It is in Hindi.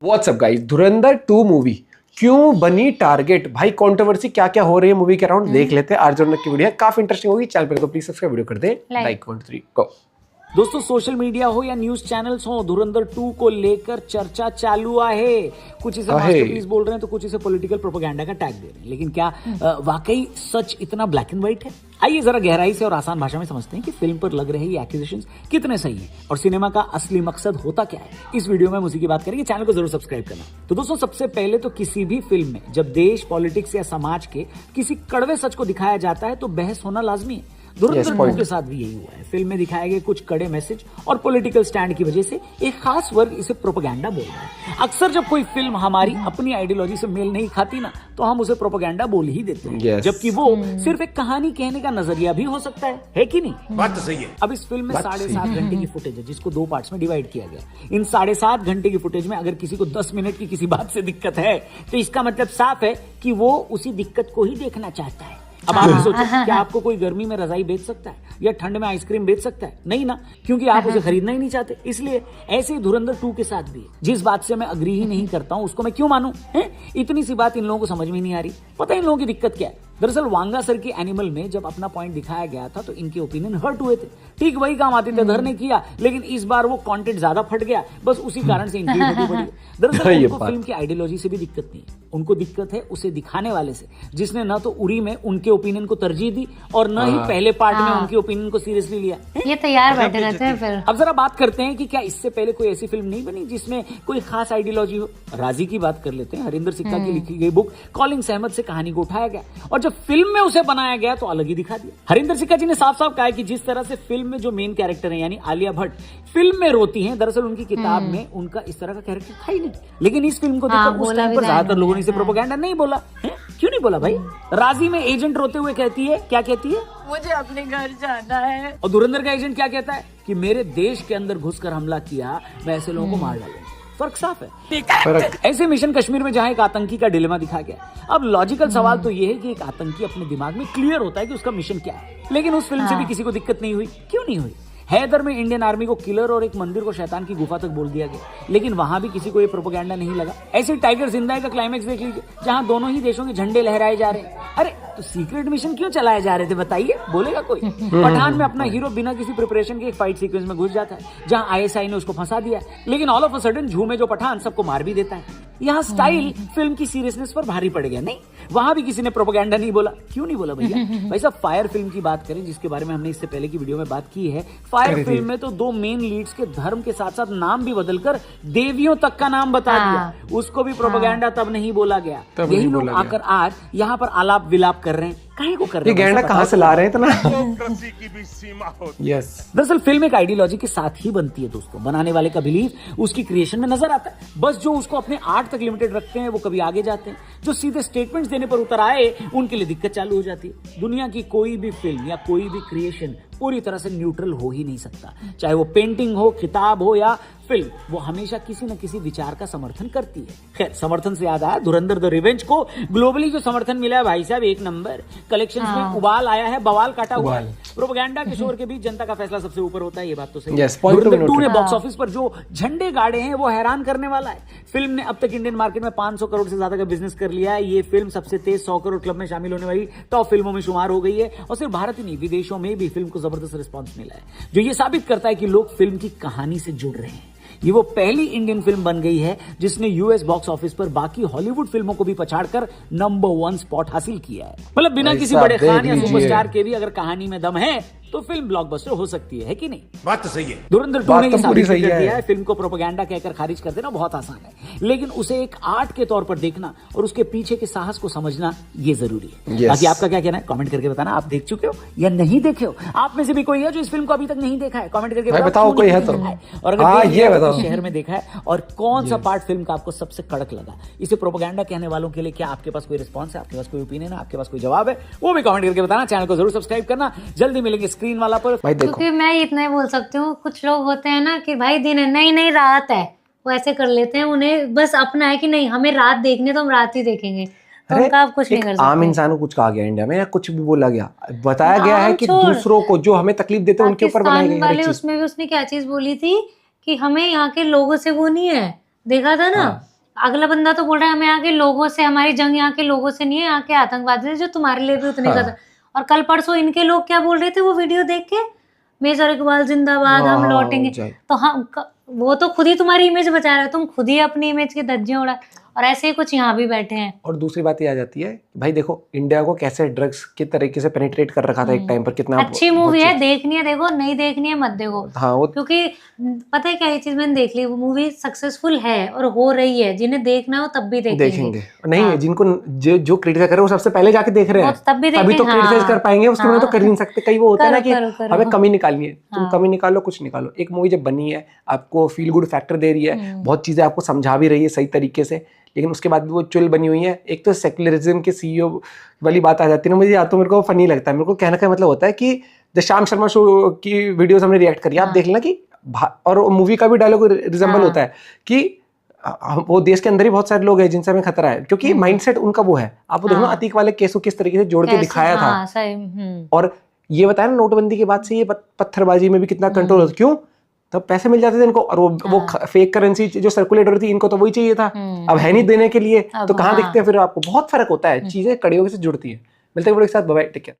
व्हाट्सअप गाइस, धुरंधर 2 मूवी क्यों बनी टारगेट? भाई कंट्रोवर्सी क्या क्या हो रही है मूवी के अराउंड देख लेते हैं। आज की वीडियो है, काफी इंटरेस्टिंग होगी। चैनल पर तो प्लीज सब्सक्राइब वीडियो कर दे लाइक 1 2 3 गो। दोस्तों, सोशल मीडिया हो या न्यूज चैनल्स हो, धुरंधर 2 को लेकर चर्चा चालू है। कुछ इसे मास्टरपीस बोल रहे हैं तो कुछ इसे पॉलिटिकल प्रोपेगेंडा का टैग दे रहे हैं। लेकिन क्या वाकई सच इतना ब्लैक एंड व्हाइट है? आइए जरा गहराई से और आसान भाषा में समझते हैं कि फिल्म पर लग रहे ये एक्यूजेशंस कितने सही हैं और सिनेमा का असली मकसद होता क्या है। इस वीडियो में हम उसी की बात करेंगे। चैनल को जरूर सब्सक्राइब करना। तो दोस्तों, सबसे पहले तो किसी भी फिल्म में जब देश, पॉलिटिक्स या समाज के किसी कड़वे सच को दिखाया जाता है तो बहस होना लाजमी है। धुरंधर 2 के साथ भी यही हुआ है। फिल्म में दिखाए गए कुछ कड़े मैसेज और पॉलिटिकल स्टैंड की वजह से एक खास वर्ग इसे प्रोपेगेंडा बोल रहा है। अक्सर जब कोई फिल्म हमारी अपनी आइडियोलॉजी से मेल नहीं खाती ना, तो हम उसे प्रोपेगेंडा बोल ही देते हैं, जबकि वो सिर्फ एक कहानी कहने का नजरिया भी हो सकता है कि नहीं? बात तो सही है। अब इस फिल्म में 7.5 घंटे की फुटेज है, जिसको 2 पार्ट्स में डिवाइड किया गया। इन 7.5 घंटे की फुटेज में अगर किसी को 10 मिनट की किसी बात से दिक्कत है, तो इसका मतलब साफ है कि वो उसी दिक्कत को ही देखना चाहता है। अब आप ही सोचो, क्या आपको कोई गर्मी में रजाई बेच सकता है या ठंड में आइसक्रीम बेच सकता है? नहीं ना, क्योंकि आप उसे खरीदना ही नहीं चाहते। इसलिए ऐसे ही धुरंधर 2 के साथ भी है। जिस बात से मैं अग्री ही नहीं करता हूं उसको मैं क्यों मानूं? इतनी सी बात इन लोगों को समझ में नहीं आ रही। पता है इन लोगों की दिक्कत क्या है? दरअसल वांगा सर की एनिमल में जब अपना पॉइंट दिखाया गया था तो इनके ओपिनियन हर्ट हुए थे। ठीक वही काम आदित्य धर ने किया, लेकिन इस बार वो कंटेंट ज्यादा फट गया। बस उसी कारण से इनकी हर्ट बढ़ी। दरअसल उनको फिल्म की आइडियोलॉजी से भी दिक्कत नहीं है, उनको दिक्कत है उसे दिखाने वाले से, जिसने न तो उरी में उनके ओपिनियन को तरजीह दी और न ही पहले पार्ट में उनके ओपिनियन को सीरियसली लिया। ये तैयार बैठे रहते हैं फिर। अब जरा बात करते हैं कि क्या इससे पहले कोई ऐसी फिल्म नहीं बनी जिसमें कोई खास आइडियोलॉजी हो। राजी की बात कर लेते हैं। हरिंदर सिक्का की लिखी गई बुक कॉलिंग सहमत से कहानी को उठाया गया और जब फिल्म में उसे बनाया गया तो अलग ही दिखा दिया। हरिंदर सिक्का जी ने साफ साफ कहा है कि जिस तरह से फिल्म में जो मेन कैरेक्टर है यानी आलिया भट्ट फिल्म में रोती हैं, दरअसल उनकी किताब में उनका इस तरह का कैरेक्टर था ही नहीं। लेकिन इस फिल्म को देखकर उस टाइम पर ज्यादातर लोगों ने इसे प्रोपेगेंडा नहीं बोला है। क्यों नहीं बोला भाई? राजी में एजेंट रोते हुए कहती है, क्या कहती है? मुझे अपने घर जाना है। और धुरंधर का एजेंट क्या कहता है कि मेरे देश के अंदर घुसकर हमला किया, मैं ऐसे लोगों को मार डालूंगा। फर्क साफ है। ऐसे मिशन कश्मीर में जहां एक आतंकी का डिलेमा दिखा गया। अब लॉजिकल सवाल तो यह है कि एक आतंकी अपने दिमाग में क्लियर होता है कि उसका मिशन क्या है। लेकिन उस फिल्म से भी किसी को दिक्कत नहीं हुई। क्यों नहीं हुई? हैदर में इंडियन आर्मी को किलर और एक मंदिर को शैतान की गुफा तक बोल दिया गया, लेकिन वहां भी किसी को ये प्रोपेगेंडा नहीं लगा। ऐसे टाइगर जिंदा है का क्लाइमेक्स देख लीजिए, जहां दोनों ही देशों के झंडे लहराए जा रहे हैं। अरे तो सीक्रेट मिशन क्यों चलाए जा रहे थे बताइए? बोलेगा कोई? पठान में अपना हीरो बिना किसी प्रिपरेशन के एक फाइट सीक्वेंस में घुस जाता है जहां आईएसआई ने उसको फंसा दिया, लेकिन ऑल ऑफ अ सडन झूमे जो पठान सबको मार भी देता है। यहाँ स्टाइल फिल्म की सीरियसनेस पर भारी पड़ गया। नहीं, वहां भी किसी ने प्रोपेगेंडा नहीं बोला। क्यों नहीं बोला भैया? भाई साहब, फायर फिल्म की बात करें जिसके बारे में हमने इससे पहले की वीडियो में बात की है। फायर फिल्म में तो 2 मेन लीड्स के धर्म के साथ साथ नाम भी बदलकर देवियों तक का नाम बता दिया। उसको भी प्रोपेगेंडा तब नहीं बोला गया। यही लोग आकर आज यहाँ पर आलाप विलाप कर रहे हैं। काहे को कर रहे हैं? ये गहना कहाँ से ला रहे हैं इतना? डेमोक्रेसी की भी सीमा होती है। दरअसल फिल्म एक आइडियोलॉजी के साथ ही बनती है दोस्तों। बनाने वाले का बिलीफ उसकी क्रिएशन में नजर आता है। बस जो उसको अपने आर्ट तक लिमिटेड रखते हैं वो कभी आगे जाते हैं। जो सीधे स्टेटमेंट्स देने पर उतर आए उनके लिए दिक्कत चालू हो जाती है। दुनिया की कोई भी फिल्म या कोई भी क्रिएशन पूरी तरह से न्यूट्रल हो ही नहीं सकता। चाहे वो पेंटिंग हो, किताब हो या फिल्म, वो हमेशा किसी न किसी विचार का समर्थन करती है। खैर, समर्थन से याद आया, धुरंधर द रिवेंज को ग्लोबली जो समर्थन मिला है भाई साहब, 1 नंबर। कलेक्शंस में उबाल आया है, बवाल काटा हुआ है। प्रोपेगेंडा के शोर के बीच जनता का फैसला सबसे ऊपर होता है, ये बात तो सही है। धुरंधर 2 ने बॉक्स ऑफिस पर जो झंडे गाड़े हैं वो हैरान करने वाला है। फिल्म ने अब तक इंडियन मार्केट में 500 करोड़ से ज्यादा का बिजनेस कर लिया है। ये फिल्म सबसे तेज 100 करोड़ क्लब में शामिल होने वाली टॉप फिल्मों में शुमार हो गई है। और सिर्फ भारत ही नहीं, विदेशों में भी फिल्म को जबरदस्त रिस्पॉन्स मिला है, जो ये साबित करता है कि लोग फिल्म की कहानी से जुड़ रहे हैं। ये वो पहली इंडियन फिल्म बन गई है जिसने यूएस बॉक्स ऑफिस पर बाकी हॉलीवुड फिल्मों को भी पछाड़कर नंबर 1 स्पॉट हासिल किया है। मतलब बिना किसी बड़े खान या सुपरस्टार के भी अगर कहानी में दम है तो फिल्म ब्लॉकबस्टर हो सकती है कि नहीं? बात तो सही है। धुरंधर 2 ने ये साबित कर दिया है फिल्म को प्रोपेगेंडा कहकर खारिज कर देना बहुत आसान है, लेकिन उसे एक आर्ट के तौर पर देखना और उसके पीछे के साहस को समझना ये जरूरी है। बाकी आपका क्या कहना है कमेंट करके बताना। आप देख चुके हो या नहीं देखे हो? आप में से भी कोई है जो इस फिल्म को अभी तक नहीं देखा है? कमेंट करके बताओ कोई है तो। और अगर ये बताओ शहर में देखा है और कौन सा पार्ट फिल्म का आपको सबसे कड़क लगा? इसे प्रोपेगेंडा कहने वालों के लिए क्या आपके पास कोई रिस्पॉन्स है? आपके पास कोई ओपिनियन है? आपके पास कोई जवाब है? वो भी कमेंट करके बताना। चैनल को जरूर सब्सक्राइब करना। जल्दी मिलेंगे स्क्रीन वाला पर। क्योंकि मैं इतना ही बोल सकती हूँ, कुछ लोग होते हैं ना कि भाई दिन है, नहीं रात है, वो ऐसे कर लेते हैं। उन्हें बस अपना है कि नहीं हमें रात देखनी तो हम रात ही देखेंगे। तो उनका आप कुछ नहीं कर सकते। आम इंसान को कुछ कहा गया इंडिया में या कुछ भी बोला गया, बताया गया है कि दूसरों को जो हमें तकलीफ देते हैं उनके ऊपर बनाई गई है चीज। उसमें भी उसने क्या चीज बोली थी कि हमें यहाँ के लोगों से वो नहीं है, देखा था ना अगला बंदा तो बोल रहा है हमें यहाँ के लोगों से, हमारी जंग यहाँ के लोगों से नहीं है, यहाँ के आतंकवादी से जो तुम्हारे लिए भी उतने हाँ। खतरा। और कल परसों इनके लोग क्या बोल रहे थे वो वीडियो देख के, मेजर इकबाल जिंदाबाद, हम हाँ, लौटेंगे। जय। तो हम वो तो खुद ही तुम्हारी इमेज बचा रहे हो, तुम खुद ही अपनी इमेज की धज्जियां उड़ा, और ऐसे ही कुछ यहाँ भी बैठे हैं। और दूसरी बात ये आ जाती है भाई, देखो इंडिया को कैसे ड्रग्स के तरीके से पेनिट्रेट कर रखा था एक टाइम पर, कितना अच्छी मूवी है, देखनी है देखो, नहीं देखनी है मत देखो। हाँ वो क्योंकि पता है क्या, ये चीज मैंने देख ली, वो मूवी सक्सेसफुल है और हो रही है, जिन्हें देखना है वो तब भी देखेंगे। नहीं जिनको जो क्रिटिसाइज कर रहे हैं वो सबसे पहले जाके देख रहे हैं, तब भी तभी तो क्रिटिसाइज कर पाएंगे, उसके बाद तो कर ही नहीं सकते। कई वो होता है ना कि हमें कमी निकालनी है, तुम कमी निकालो, कुछ निकालो। एक मूवी जब बनी है, आपको फील गुड फैक्टर दे रही है, बहुत चीजें आपको समझा भी रही है सही तरीके से, लेकिन उसके बाद भी वो चुल बनी हुई है। एक तो सेक्युलरिज्म के सीईओ वाली बात आ जाती है ना, मुझे या तो मेरे को फनी लगता है, मेरे को कहने का मतलब होता है कि जब श्याम शर्मा शो की वीडियोस हमने रिएक्ट करी, आप देख लेना कि और मूवी का भी डायलॉग रिजेंबल होता है कि वो देश के अंदर ही बहुत सारे लोग हैं जिनसे हमें खतरा है, क्योंकि माइंडसेट उनका वो है। आप देखो ना अतीक वाले केस को किस तरीके से जोड़ के दिखाया था, और ये बताया ना नोटबंदी के बाद से ये पत्थरबाजी में भी कितना कंट्रोल होता। क्यों? तब पैसे मिल जाते थे इनको, और वो फेक करेंसी जो सर्कुलेट हो रही थी, इनको तो वही चाहिए था, अब है नहीं देने के लिए, तो कहाँ दिखते हैं फिर आपको। बहुत फर्क होता है, चीजें कड़ियों से जुड़ती है। मिलते हैं वीडियो के साथ, बाय बाय, टेक केयर।